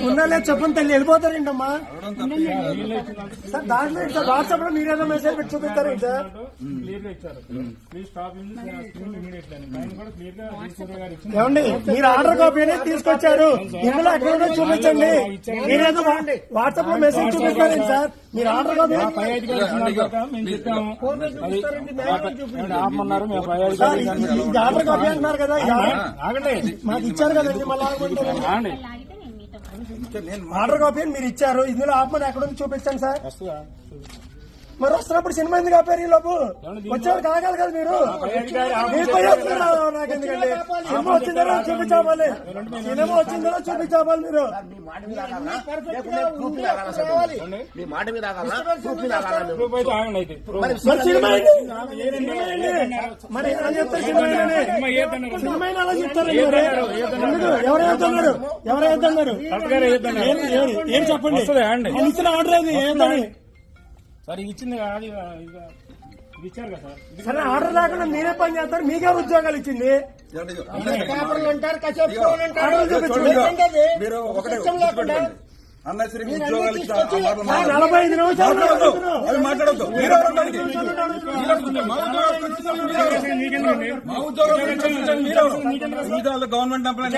ఉన్నా లేదు చెప్పండి తల్లి వెళ్ళిపోతారేంటమ్మా సార్ దాంట్లో సార్ వాట్సాప్ లో మీరేదో మెసేజ్ పెట్టి చూపిస్తారేంటి సార్ ఏమండి మీరు ఆర్డర్ కాపీ అనేది తీసుకొచ్చారు ఇందులో ఎక్కడ చూపించండి మీరేదో వాట్సాప్ లో మెసేజ్ చూపిస్తారేంటి సార్ మీరు ఆర్డర్ కాపీ ఆర్డర్ కాపీ అంటున్నారు కదా మాకు ఇచ్చారు కదండి మళ్ళీ ఆర్డర్ కాపీ మీరు ఇచ్చారు ఇందులో ఆపమని ఎక్కడ చూపించండి సార్ మరి వస్తున్నప్పుడు సినిమా ఎందుకు ఆపారు ఈ లోపు వచ్చేవారు కాగాలి కదా మీరు నాకెందుకండి సినిమా వచ్చిందో చూపించాలి సినిమా వచ్చిందో చూపించాలి మీరు మరి ఎలా చెప్తారు సినిమా అలా చెప్తారు ఎవరు ఏదన్నారు ఏం చెప్పండి ఇచ్చిన ఆర్డర్ అది ఏంటని సార్ ఇచ్చింది ఇచ్చారు కదా సార్ సరే ఆర్డర్ లేకుండా మీరే పని చేస్తారు మీకే ఉద్యోగాలు ఇచ్చింది అన్నసరి ఉద్యోగాలు 45 నిమిషాలు మాట్లాడద్దు మా ఉద్యోగాలు గవర్నమెంట్ ఎంప్లాయీ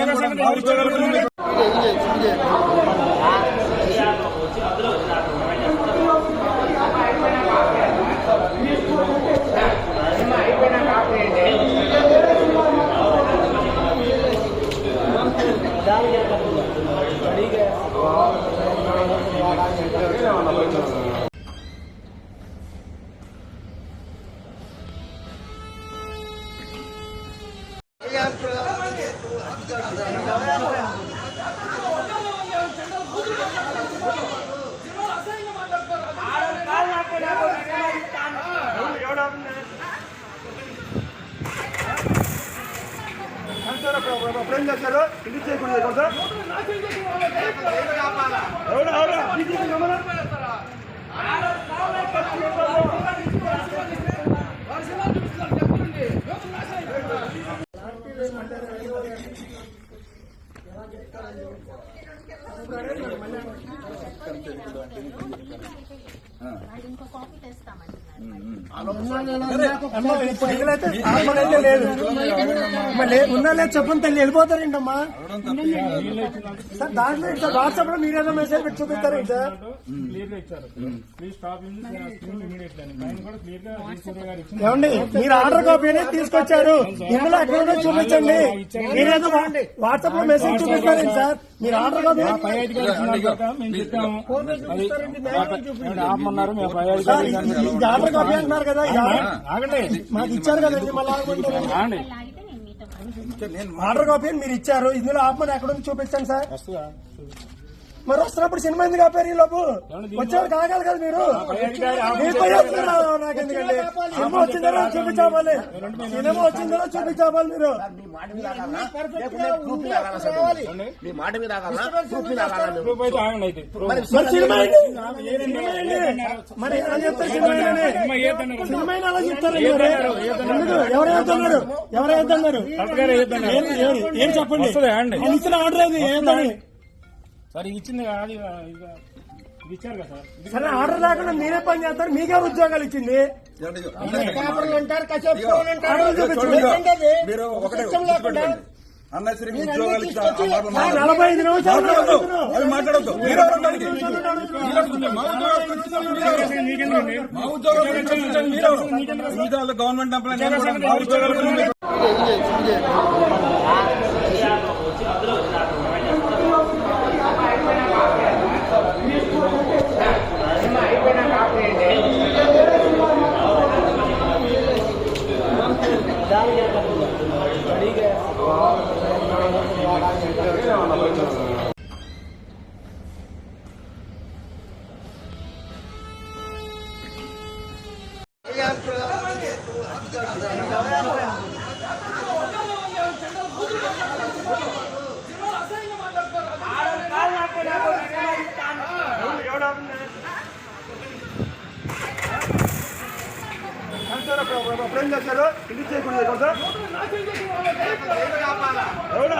అప్పుడేం చేశారు ఇది చేయకుండా ఉన్నా లేదు చెప్పండి తల్లి వెళ్ళిపోతారేంటమ్మా సార్ దాంట్లో సార్ వాట్సాప్ లో మీరేదో మెసేజ్ పెట్టి చూపిస్తారేంటి సార్ ఏమండి మీరు ఆర్డర్ కాపీ అనేది తీసుకొచ్చారు ఇందులో ఎక్కడ చూపించండి మీరేదో వాట్సాప్ లో మెసేజ్ చూపిస్తారేంటి సార్ మీరు ఆర్డర్ కాపీ ఆర్డర్ కాపీ అంటున్నారు కదా మాకు ఇచ్చారు కదండి మళ్ళీ ఆర్డర్ కాపీ మీరు ఇచ్చారు ఇందులో ఆపమని ఎక్కడ చూపించండి సార్ మరి వస్తున్నప్పుడు సినిమా ఎందుకు ఆపారు ఈ లోపు వచ్చేవారు కాగాలి కదా మీరు నాకెందుకండి సినిమా వచ్చిందో చూపించాలి సినిమా వచ్చిందో చూపించాలి మీరు సినిమా మరి ఎలా చెప్తారు సినిమా అలా చెప్తారు ఎవరు ఏదన్నారు ఏం చెప్పండి ఇచ్చిన ఆర్డర్ అది ఏంటని సార్ ఇచ్చింది ఇచ్చారు కదా సార్ సరే ఆర్డర్ లేకుండా మీరే పని చేస్తారు మీకే ఉద్యోగాలు ఇచ్చింది అన్నసరి ఉద్యోగాలు 45 నిమిషాలు మాట్లాడద్దు మా ఉద్యోగాలు గవర్నమెంట్ ఎంప్లాయీ అప్పుడేం చేశారు రిలీజ్ చేయకుండా కదా ఎవరు